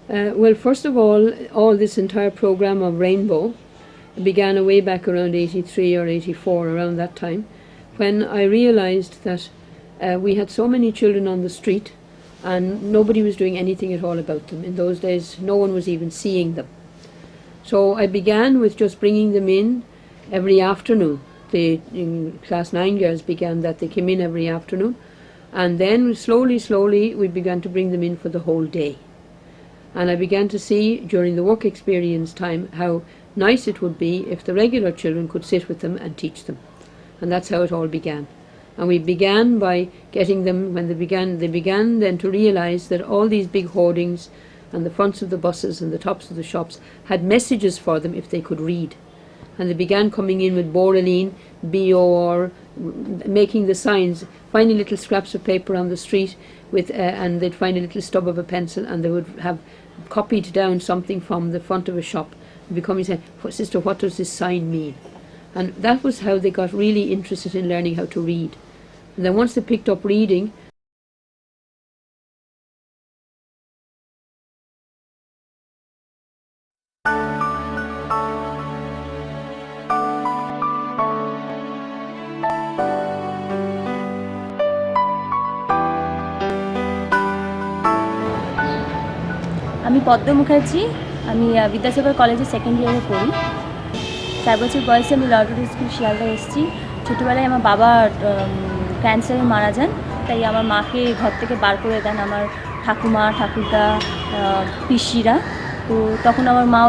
Well, first of all this entire program of Rainbow began way back around 83 or 84, around that time, when I realized that we had so many children on the street and nobody was doing anything at all about them. In those days, no one was even seeing them. So I began with just bringing them in every afternoon. The class 9 girls began that. They came in every afternoon, and then slowly we began to bring them in for the whole day. And I began to see during the work experience time how nice it would be if the regular children could sit with them and teach them. And that's how it all began. And we began by getting them, when they began then to realize that all these big hoardings and the fronts of the buses and the tops of the shops had messages for them if they could read. And they began coming in with Boraline, B-O-R, making the signs, finding little scraps of paper on the street, and they'd find a little stub of a pencil, and they would have copied down something from the front of a shop, and becoming saying, "Sister, what does this sign mean?" And that was how they got really interested in learning how to read. And then once they picked up reading, আমি পদ্ম মুখার্জি, আমি বিদ্যাসাগর কলেজে second ইয়ারে পড়ি। 4 বছর বয়সে আমি Lord school শিয়ালদায় এসেছি। ছোটোবেলায় আমার বাবা ক্যান্সারে মারা যান, তাই আমার মাকে ঘর থেকে বার করে দেন আমার ঠাকুমা, ঠাকুরদা, পিসিরা। তো তখন আমার মা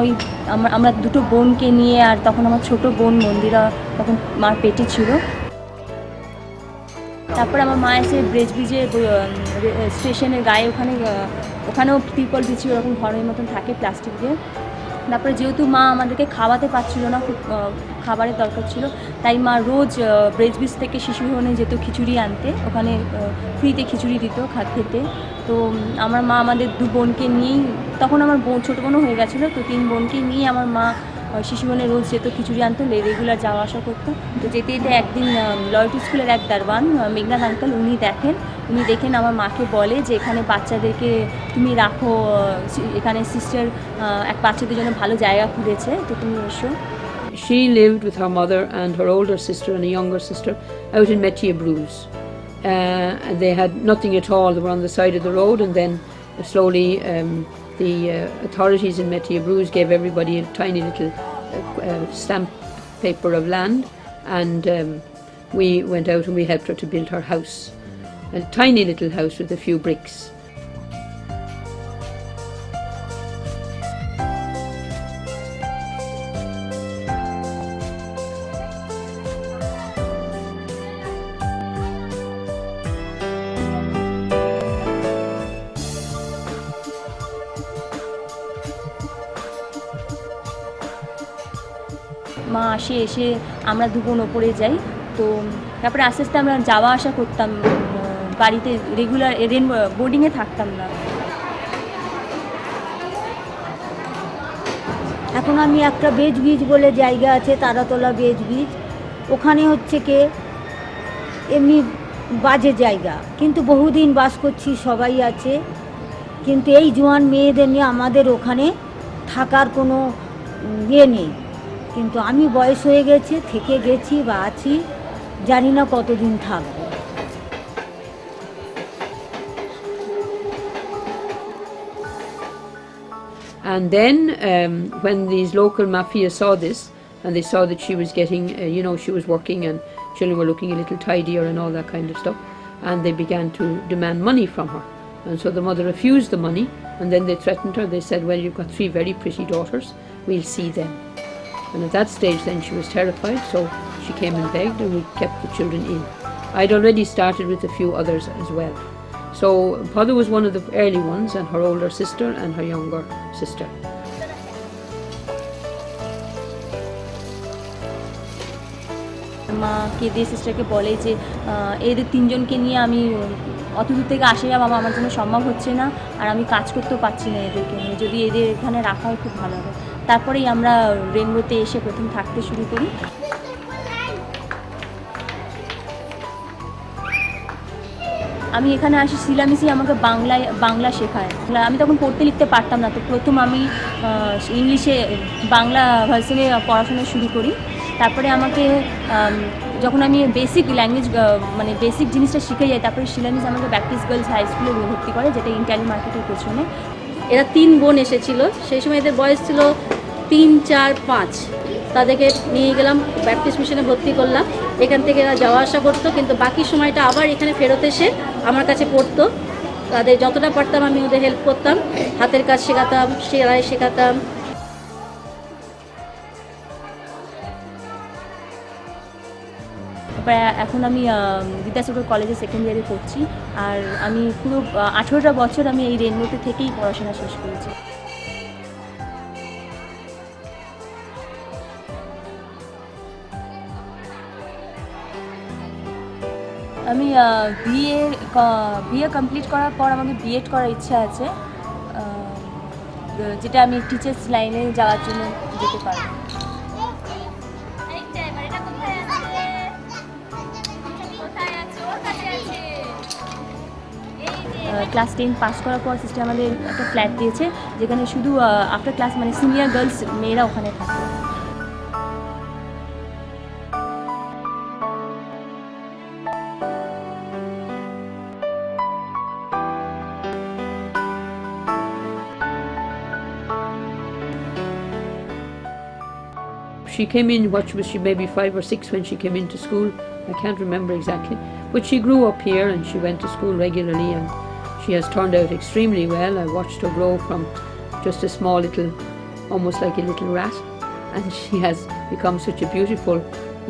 আমরা দুটো বোনকে নিয়ে, আর তখন আমার ছোটো বোন মন্দিরা তখন মার পেটে ছিল। তারপর আমার মা এসে ব্রিজে স্টেশনের গায়ে ওখানেও ত্রিপল বিছিয়ে ওরকম ঘরের মতন থাকে প্লাস্টিক দিয়ে। তারপরে যেহেতু মা আমাদেরকে খাওয়াতে পারছিল না, খুব খাবারের দরকার ছিল, তাই মা রোজ ব্রিজ থেকে শিশু ভবনে যেত খিচুড়ি আনতে, ওখানে ফ্রিতে খিচুড়ি দিত খেতে। তো আমার মা আমাদের দু বোনকে নিয়েই, তখন আমার ছোটো বোনও হয়ে গেছিলো, তো 3 বোনকে নিয়ে আমার মা শিশু ভবনে রোজ যেত খিচুড়ি আনতো, রেগুলার যাওয়া আসা করতো। তো যেতে যেতে একদিন লয়ট স্কুলের এক দারওয়ান মেঘনাথ আঙ্কেল উনি দেখেন আমার মাকে বলে যে এখানে বাচ্চাদেরকে তুমি রাখো, এখানে সিস্টার এক বাচ্চাদের জন্য ভালো জায়গা খুঁজেছে, তো তুমি এসো। She lived with her mother and her older sister and a younger sister out in Métier Bruges. They had nothing at all. They were on the side of the road, and then slowly the authorities in Métier Bruges gave everybody a tiny little stamp paper of land, and we went out and we helped her to build her house, a tiny little house with a few bricks. মা এসে আমরা দু বোন ওপরে যাই। তো তারপরে আস্তে আস্তে আমরা যাওয়া আসা করতাম, বাড়িতে রেগুলার বোর্ডিংয়ে থাকতাম না। এখন আমি একটা বেজ বীজ বলে জায়গা আছে, তারাতলা বেজ বীজ, ওখানে হচ্ছে কে এমনি বাজে জায়গা, কিন্তু বহুদিন বাস করছি, সবাই আছে, কিন্তু এই জোয়ান মেয়েদের নিয়ে আমাদের ওখানে থাকার কোনো ইয়ে নেই। কিন্তু আমি বয়স হয়ে গেছে, থেকে গেছি বা আছি, জানি না কতদিন থাকবো। And then when these local mafia saw this, and they saw that she was getting, she was working and children were looking a little tidier and all that kind of stuff, and they began to demand money from her. And so the mother refused the money, and then they threatened her. They said, "Well, you've got 3 very pretty daughters, we'll see them." And at that stage then she was terrified, so she came and begged, and we kept the children in. I'd already started with a few others as well. So Pada was one of the early ones, and her older sister and her younger sister. মা কেঁদে সিস্টারকে বলে যে এদের 3 জনকে নিয়ে আমি অত দূর থেকে আসে যাবো, আমার জন্য সম্ভব হচ্ছে না, আর আমি কাজ করতেও পারছি না এদেরকে নিয়ে, যদি এদের এখানে রাখা হয় খুব ভালো হবে। তারপরেই আমরা রেনবোতে এসে প্রথম থাকতে শুরু করি। আমি এখানে আসি, শিলামিসি আমাকে বাংলা শেখায়। আমি তখন পড়তে লিখতে পারতাম না, তো প্রথম আমি ইংলিশে বাংলা ভার্সনে পড়াশোনা শুরু করি। তারপরে আমাকে যখন আমি বেসিক ল্যাঙ্গুয়েজ মানে বেসিক জিনিসটা শিখে যাই, তারপরে শিলামিস আমাকে ব্যাপটিস্ট গার্লস হাই স্কুলে ভর্তি করে, যেটা ইন্টালি মার্কেটের পেছনে। এরা 3 বোন এসেছিল, সেই সময় এদের বয়স ছিল 3, 4, 5। তাদেরকে নিয়ে গেলাম ব্যাপটিস্ট মিশনে ভর্তি করলাম। এখান থেকে এরা যাওয়া আসা করতো, কিন্তু বাকি সময়টা আবার এখানে ফেরত এসে আমার কাছে পড়তো। তাদের যতটা পারতাম আমি ওদের হেল্প করতাম, হাতের কাজ শেখাতাম, সেলাই শেখাতাম। তারপরে এখন আমি বিদ্যাসাগর কলেজে সেকেন্ড ইয়ারে পড়ছি, আর আমি পুরো 18টা বছর আমি এই রেনবোতে থেকেই পড়াশোনা শেষ করেছি। আমি বিএ কমপ্লিট করার পর আমাকে বিএড করার ইচ্ছা আছে, যেটা আমি টিচার্স লাইনে যাওয়ার জন্য যেতে পারি। ক্লাস 10 পাস করার পর সিস্টার আমাদের একটা ফ্ল্যাট দিয়েছে, যেখানে শুধু আফটার ক্লাস মানে সিনিয়র গার্লস মেয়েরা ওখানে থাকে। She came in, what was she, maybe 5 or 6 when she came into school, I can't remember exactly, but she grew up here and she went to school regularly, and she has turned out extremely well. I watched her grow from just a small little, almost like a little rat, and she has become such a beautiful,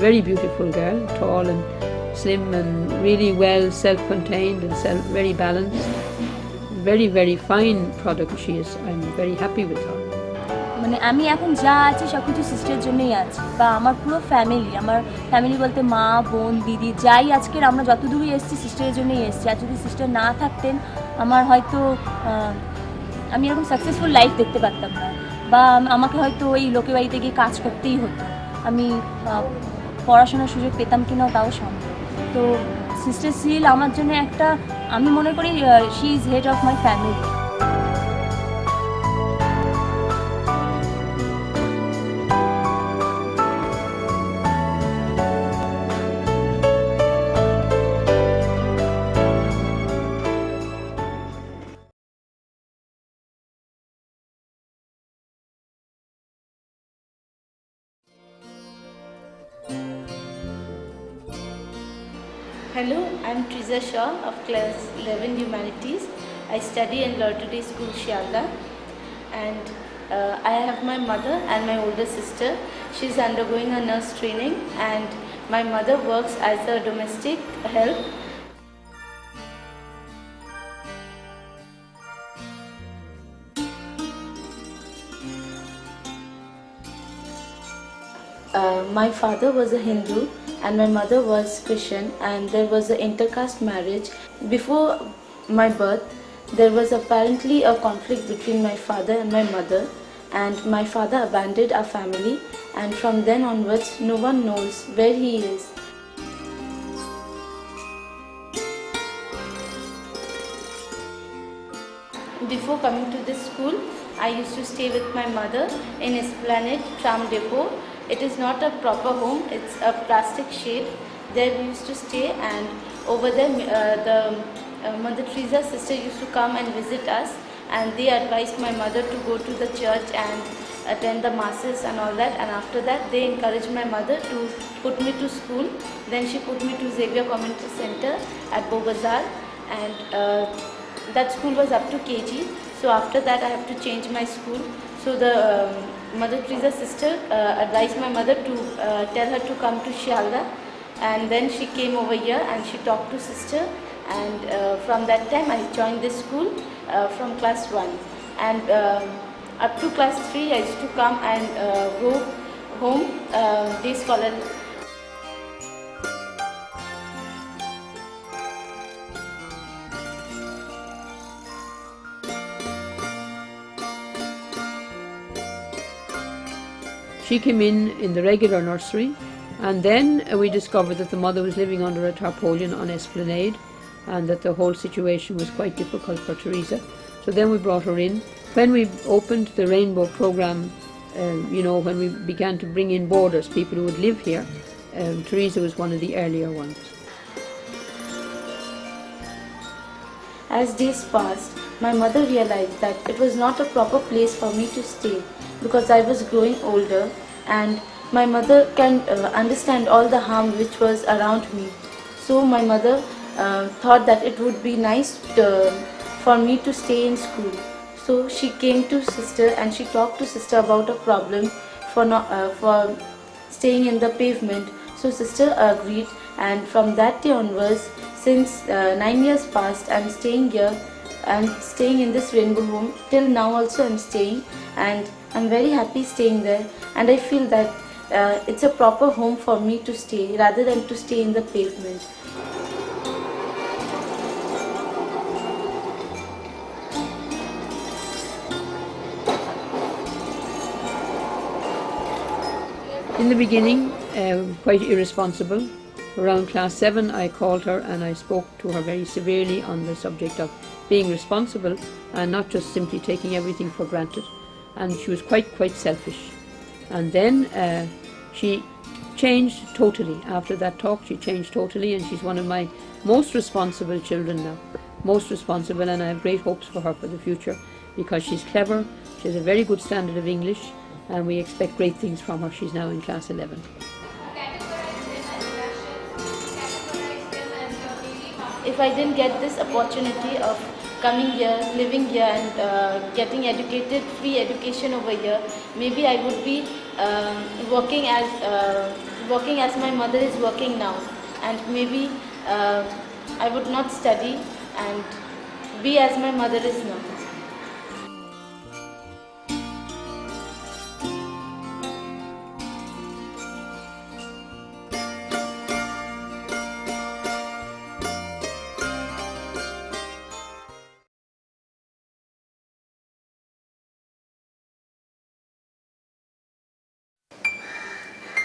very beautiful girl, tall and slim and really well self-contained and very balanced. Very, very fine product she is. I'm very happy with her. মানে আমি এখন যা আছি সব কিছু সিস্টারের জন্যই আছি, বা আমার পুরো ফ্যামিলি বলতে মা, বোন, দিদি, যাই আজকের আমরা যতদূরই এসেছি সিস্টারের জন্যই এসেছি। আর যদি সিস্টার না থাকতেন আমার হয়তো আমি এরকম সাকসেসফুল লাইফ দেখতে পারতাম না, বা আমাকে হয়তো ওই লোকের বাড়িতে গিয়ে কাজ করতেই হতো, আমি পড়াশোনার সুযোগ পেতাম কিনাও তাও সম্ভব। তো সিস্টার সিরিল আমার জন্য একটা, আমি মনে করি she is head of my family. Hello, I'm Triza Shaw of class 11 Humanities. I study in Lottery School, Shialda, and I have my mother and my older sister. She's undergoing a nurse training, and my mother works as a domestic help. My father was a Hindu and my mother was Christian, and there was an intercaste marriage. Before my birth, there was apparently a conflict between my father and my mother, and my father abandoned our family, and from then onwards no one knows where he is. Before coming to this school, I used to stay with my mother in Esplanade Tram Depot. It is not a proper home, it's a plastic shed. There we used to stay, and over there Mother Teresa's sister used to come and visit us, and they advised my mother to go to the church and attend the masses and all that, and after that they encouraged my mother to put me to school. Then she put me to Xavier Community Center at Bogazar, and that school was up to KG. So after that I have to change my school. So the Mother Teresa's sister advised my mother to tell her to come to Shialda, and then she came over here and she talked to sister, and from that time I joined this school from class 1, and up to class 3 I used to come and go home day scholar. She came in the regular nursery, and then we discovered that the mother was living under a tarpaulin on Esplanade, and that the whole situation was quite difficult for Teresa. So then we brought her in. When we opened the Rainbow program, when we began to bring in boarders, people who would live here, Teresa was one of the earlier ones. As days passed, my mother realized that it was not a proper place for me to stay because I was growing older, and my mother can understand all the harm which was around me. So my mother thought that it would be nice for me to stay in school. So she came to sister and she talked to sister about a problem for staying in the pavement. So sister agreed, and from that day onwards, since 9 years passed, I'm staying here. I'm staying in this Rainbow home. Till now also I'm staying, and I'm very happy staying there, and I feel that it's a proper home for me to stay rather than to stay in the pavement. In the beginning, quite irresponsible. Around class 7 I called her and I spoke to her very severely on the subject of being responsible and not just simply taking everything for granted. And she was quite selfish. And then she changed totally. After that talk she changed totally, and she's one of my most responsible children now. Most responsible, and I have great hopes for her for the future because she's clever, she has a very good standard of English, and we expect great things from her. She's now in class 11. If I didn't get this opportunity of coming here, living here and getting educated, free education over here, maybe I would be working as my mother is working now, and maybe I would not study and be as my mother is now.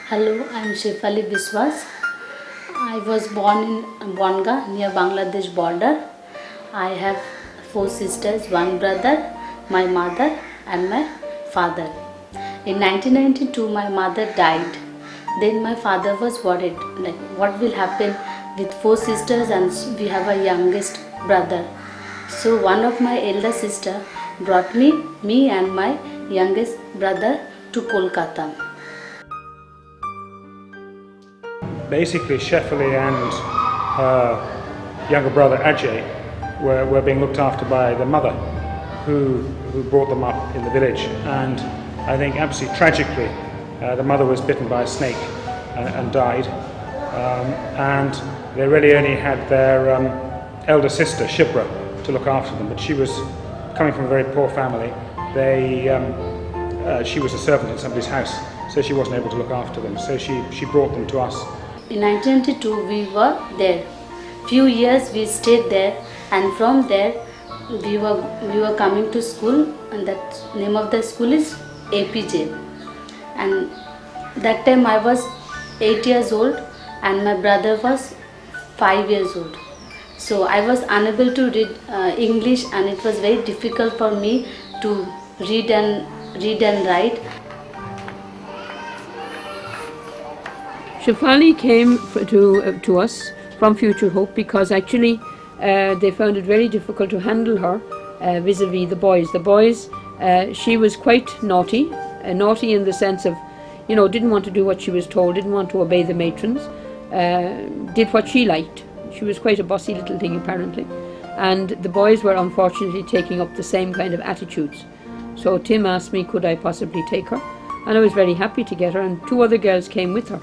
Hello, I am Shefali Biswas. I was born in Bonga near Bangladesh border. I have 4 sisters, 1 brother, my mother and my father. In 1992 my mother died. Then my father was worried, like what will happen with 4 sisters and we have a youngest brother. So one of my elder sister brought me and my youngest brother to Kolkata. Basically, Shefali and her younger brother Ajay were being looked after by the mother who brought them up in the village. And I think absolutely tragically, the mother was bitten by a snake and died. And they really only had their elder sister, Shipra, to look after them. But she was coming from a very poor family. She was a servant in somebody's house, so she wasn't able to look after them. So she brought them to us. In 1992 we were there. Few years we stayed there, and from there we were coming to school, and that name of the school is APJ. And that time I was 8 years old and my brother was 5 years old. So I was unable to read English, and it was very difficult for me to read and write. Shefali came to us from Future Hope because actually they found it very difficult to handle her vis-a-vis the boys. The boys, she was quite naughty in the sense of, didn't want to do what she was told, didn't want to obey the matrons, did what she liked. She was quite a bossy little thing apparently. And the boys were unfortunately taking up the same kind of attitudes. So Tim asked me, could I possibly take her? And I was very happy to get her, and 2 other girls came with her.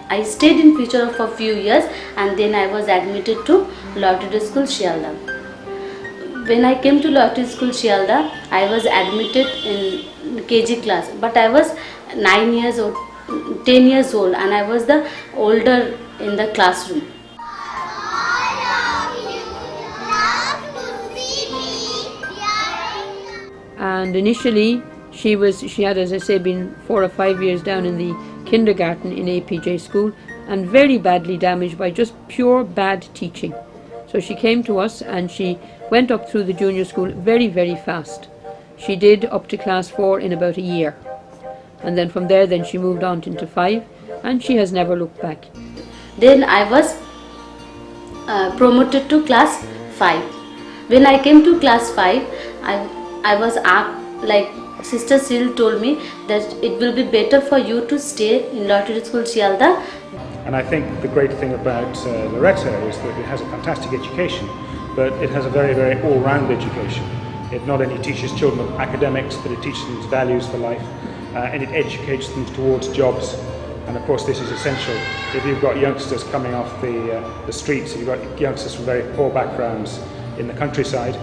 I stayed in Future for a few years, and then I was admitted to Orchestrated School, Shialda. When I came to Orchestrated School, Shialda, I was admitted in KG class, but I was 9 years old, 10 years old, and I was the older in the classroom. And initially she had, as I say, been 4 or 5 years down in the kindergarten in APJ school, and very badly damaged by just pure bad teaching. So she came to us and she went up through the junior school very, very fast. She did up to class 4 in about a year. And then from there, then she moved on into 5, and she has never looked back. Then I was promoted to class 5. When I came to class 5, I was like Sister Cyril told me that it will be better for you to stay in Orchestrated School Chialda. And I think the great thing about Loreto is that it has a fantastic education, but it has a very, very all-round education. It not only teaches children academics, but it teaches them values for life, and it educates them towards jobs. And of course this is essential. If you've got youngsters coming off the streets, if you've got youngsters from very poor backgrounds in the countryside,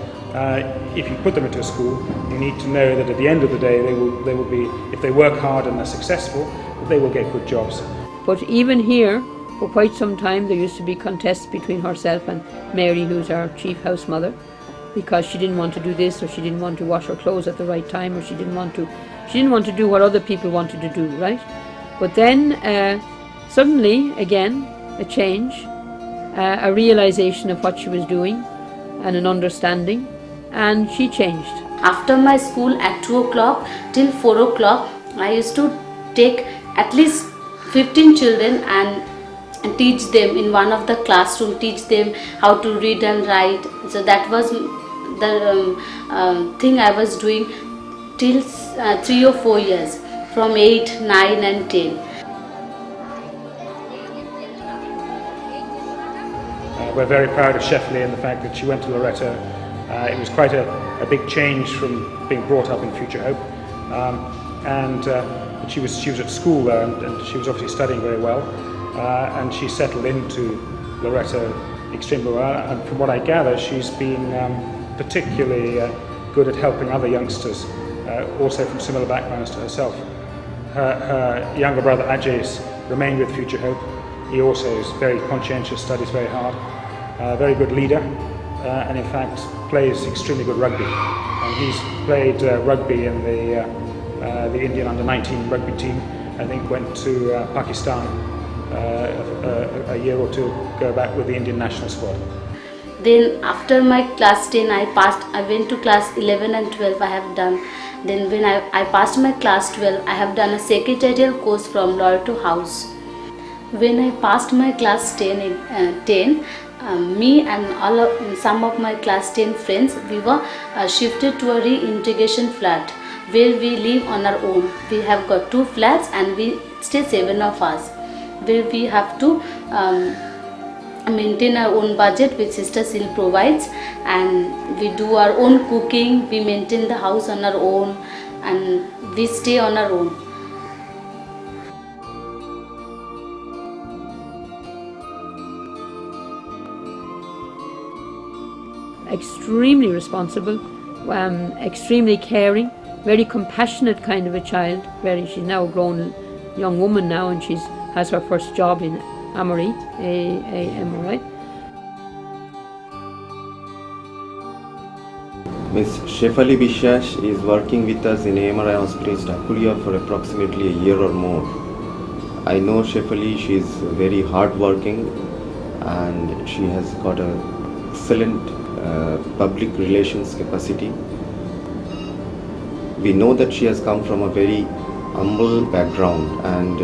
if you put them into a school, you need to know that at the end of the day they will be, if they work hard and are successful, they will get good jobs. But even here, for quite some time, there used to be contests between herself and Mary, who's our chief house mother, because she didn't want to do this, or she didn't want to wash her clothes at the right time, or she didn't want to do what other people wanted to do, right? But then suddenly, again, a change, a realization of what she was doing, and an understanding, and she changed. After my school at 2 o'clock till 4 o'clock, I used to take at least 15 children and teach them in one of the classroom, teach them how to read and write. So that was the thing I was doing till 3 or 4 years, from 8, 9 and 10. We're very proud of Shefali and the fact that she went to Loreto. It was quite a big change from being brought up in Future Hope. But she was at school there, and she was obviously studying very well. And she settled into Loreto extremely well. And from what I gather, she's been particularly good at helping other youngsters, also from similar backgrounds to herself. Her younger brother Ajay's remained with Future Hope. He also is very conscientious, studies very hard, very good leader, and in fact plays extremely good rugby. And he's played rugby in the Indian under-19 rugby team. I think went to Pakistan a year or two ago back with the Indian national squad. Then after my class 10, I went to class 11 and 12 I have done. Then when I passed my class 12, I have done a secretarial course from Loreto House. When I passed my class 10, me and some of my class 10 friends, we were shifted to a reintegration flat where we live on our own. We have got 2 flats and we stay 7 of us, where we have to maintain our own budget which Sister Cyril provides, and we do our own cooking, we maintain the house on our own, and we stay on our own. Extremely responsible, extremely caring, very compassionate kind of a child. She's now a grown young woman now, and she has her first job in Amory, A-M-O-R-I. Ms. Shefali Bishash is working with us in AMRI Hospital in Dakuria for approximately a year or more. I know Shefali, she is very hard-working and she has got an excellent public relations capacity. We know that she has come from a very humble background, and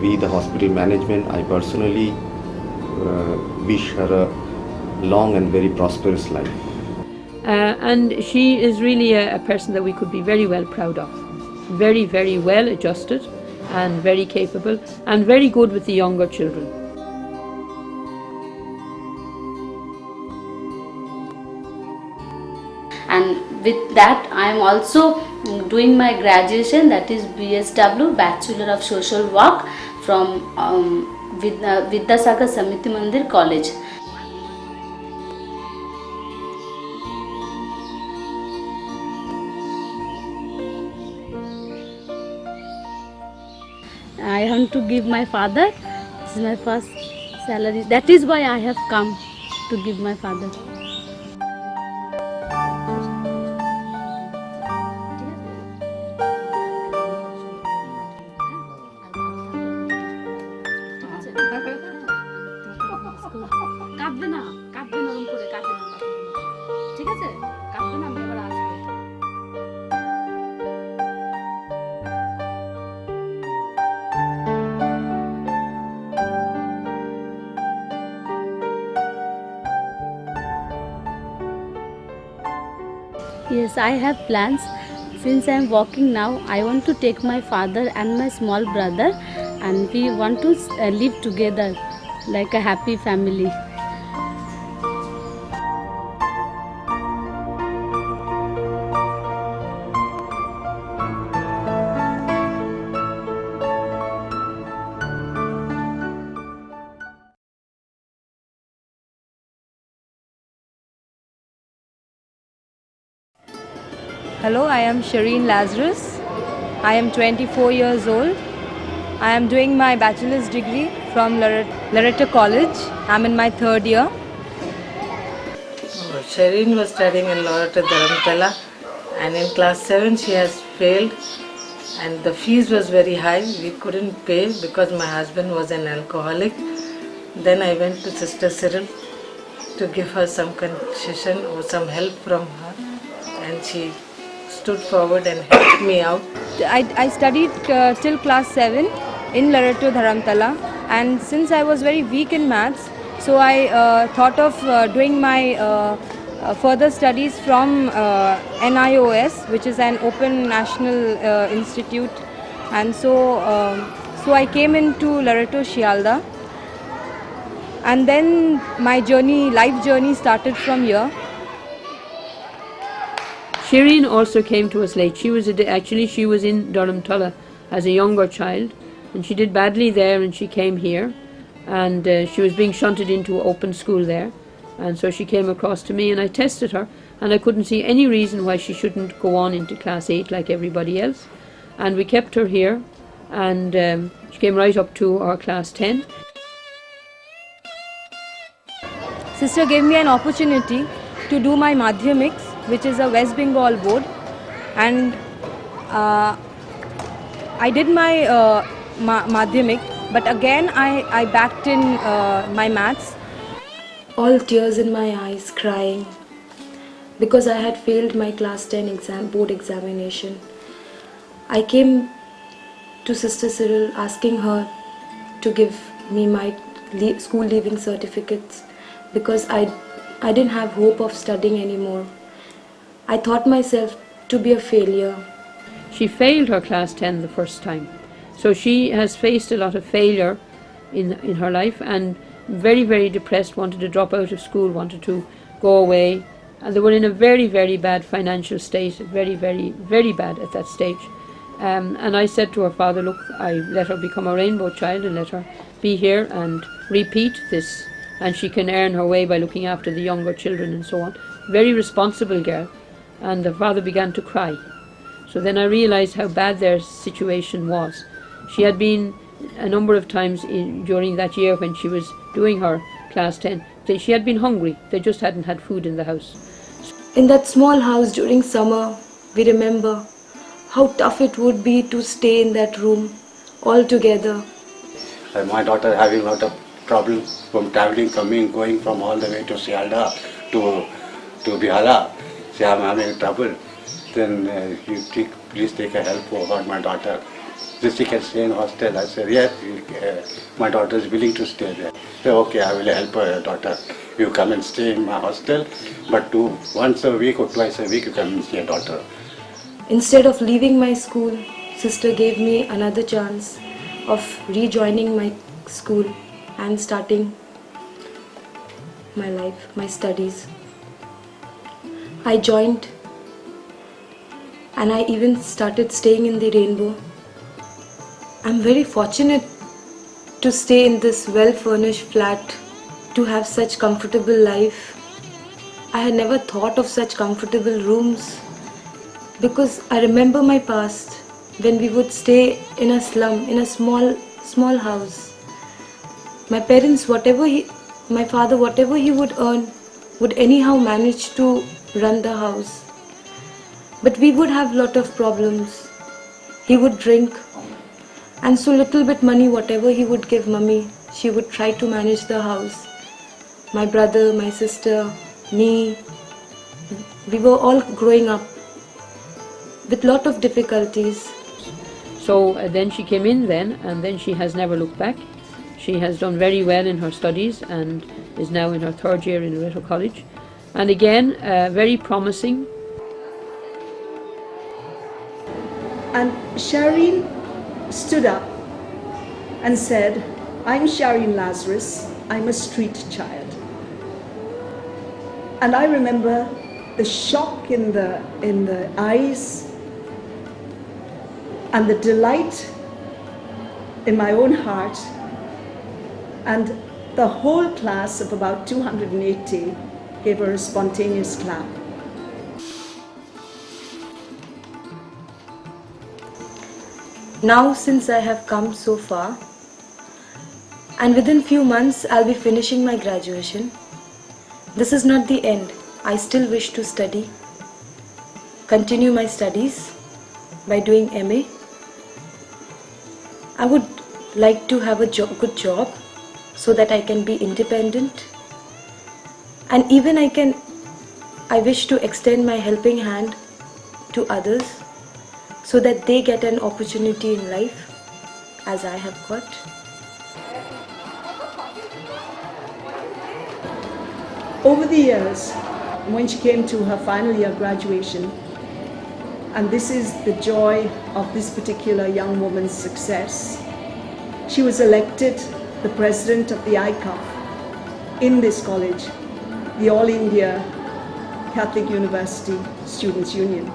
we, the hospital management, I personally wish her a long and very prosperous life. And she is really a person that we could be very well proud of. Very, very well adjusted and very capable and very good with the younger children. And with that, I am also doing my graduation, that is BSW, Bachelor of Social Work, from Vidyasagar Samiti Mandir College. I want to give my father, this is my first salary, that is why I have come to give my father. কাঁদবে না ওরকম করে কাঁদবে না, ঠিক আছে? কাঁদবে না, আমি আবার আসবো। Yes, I have plans. Since I am walking now, I want to take my father and my small brother, and we want to live together like a happy family. Hello, I am Shireen Lazarus. I am 24 years old. I am doing my bachelor's degree from Loreto College. I'm in my third year. Shireen was studying in Loreto Dharamtala, and in class 7 she has failed, and the fees was very high. We couldn't pay because my husband was an alcoholic. Then I went to Sr Cyril to give her some concession or some help from her, and she stood forward and helped me out. I studied till class 7 in Loreto Dharamtala, and since I was very weak in maths, so I thought of doing my further studies from NIOS, which is an open national institute, and so I came into Loreto Shialda, and then my life journey started from here. Shireen also came to us late. She was in Dharamtala as a younger child, and she did badly there, and she came here, and she was being shunted into open school there, and so she came across to me, and I tested her, and I couldn't see any reason why she shouldn't go on into class 8 like everybody else, and we kept her here, and she came right up to our class 10. Sister gave me an opportunity to do my Madhyamics, which is a West Bengal board, and I did my Madhyamik, but again I backed in my maths. All tears in my eyes, crying because I had failed my class 10 board examination. I came to Sr Cyril asking her to give me my school leaving certificates because I didn't have hope of studying anymore. I thought myself to be a failure. She failed her class 10 the first time, so she has faced a lot of failure in her life, and very, very depressed, wanted to drop out of school, wanted to go away, and they were in a very, very bad financial state, very, very, very bad at that stage. And I said to her father, look, I let her become a rainbow child and let her be here and repeat this, and she can earn her way by looking after the younger children and so on. Very responsible girl. And the father began to cry. So then I realized how bad their situation was. She had been a number of times during that year when she was doing her class 10. She had been hungry. They just hadn't had food in the house. In that small house during summer, we remember how tough it would be to stay in that room all together. My daughter having a lot of problems from traveling, going from all the way to Sialda to Bihala. Say, I'm having trouble. Then please take a help about my daughter. This she can stay in hostel. I said, yes, my daughter is willing to stay there. Say, okay, I will help your daughter. You come and stay in my hostel, but once a week or twice a week you come and see your daughter. Instead of leaving my school, sister gave me another chance of rejoining my school and starting my life, my studies. I joined, and I even started staying in the Rainbow. I'm very fortunate to stay in this well-furnished flat, to have such comfortable life. I had never thought of such comfortable rooms because I remember my past when we would stay in a slum, in a small house. My parents, my father, whatever he would earn, would anyhow manage to run the house. But we would have lot of problems. He would drink, and so little bit money, whatever he would give mummy, she would try to manage the house. my brother, my sister, me, we were all growing up with lot of difficulties. So then she came in then, and then she has never looked back. She has done very well in her studies and is now in her third year in Loreto College. And again, very promising. And Shireen stood up and said, "I'm Shireen Lazarus, I'm a street child." And I remember the shock in the eyes and the delight in my own heart, and the whole class of about 280 gave her a spontaneous clap. Now, since I have come so far, and within few months I'll be finishing my graduation, this is not the end. I still wish to study, continue my studies by doing MA. I would like to have a good job so that I can be independent, and even I wish to extend my helping hand to others so that they get an opportunity in life as I have got. Over the years, when she came to her final year graduation, and this is the joy of this particular young woman's success, she was elected the president of the ICUF in this college, the All India Catholic University Students' Union.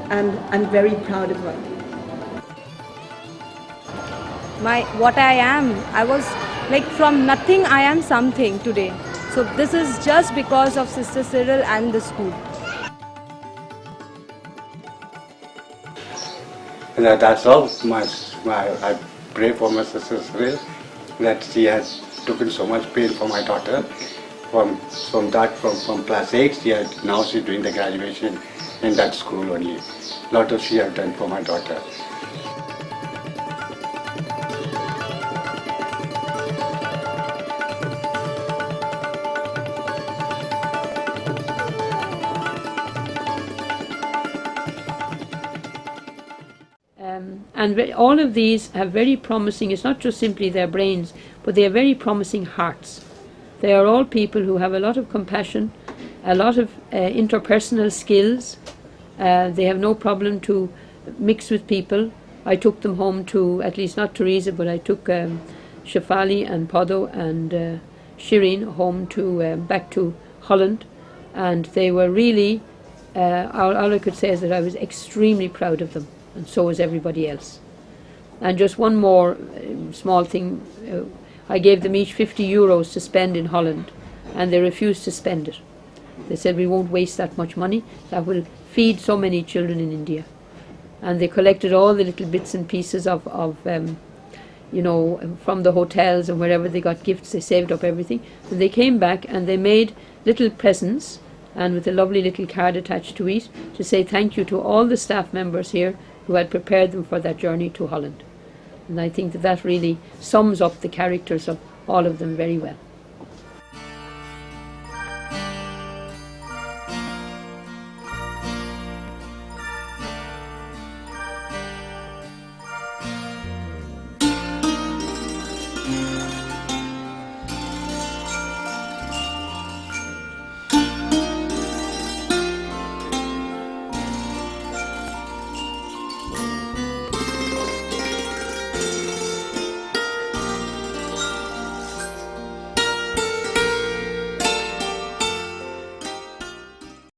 And I'm very proud of her. What I am, I was like from nothing I am something today. So this is just because of Sr Cyril and the school. That's all. I pray for my Sr Cyril that she has taken so much pain for my daughter. From class 8, now she's doing the graduation in that school only. Lot of she has done for my daughter. And all of these have very promising, it's not just simply their brains, but they are very promising hearts. They are all people who have a lot of compassion, a lot of interpersonal skills. They have no problem to mix with people. I took them home to, at least not Teresa, but I took Shefali and Podo and Shireen home to back to Holland, and they were really, all I could say is that I was extremely proud of them, and so was everybody else. And just one more small thing, I gave them each 50 euros to spend in Holland, and they refused to spend it. They said, we won't waste that much money, that will feed so many children in India. And they collected all the little bits and pieces of you know, from the hotels and wherever they got gifts, they saved up everything. And they came back and they made little presents, and with a lovely little card attached to it, to say thank you to all the staff members here who had prepared them for that journey to Holland. And I think that that really sums up the characters of all of them very well.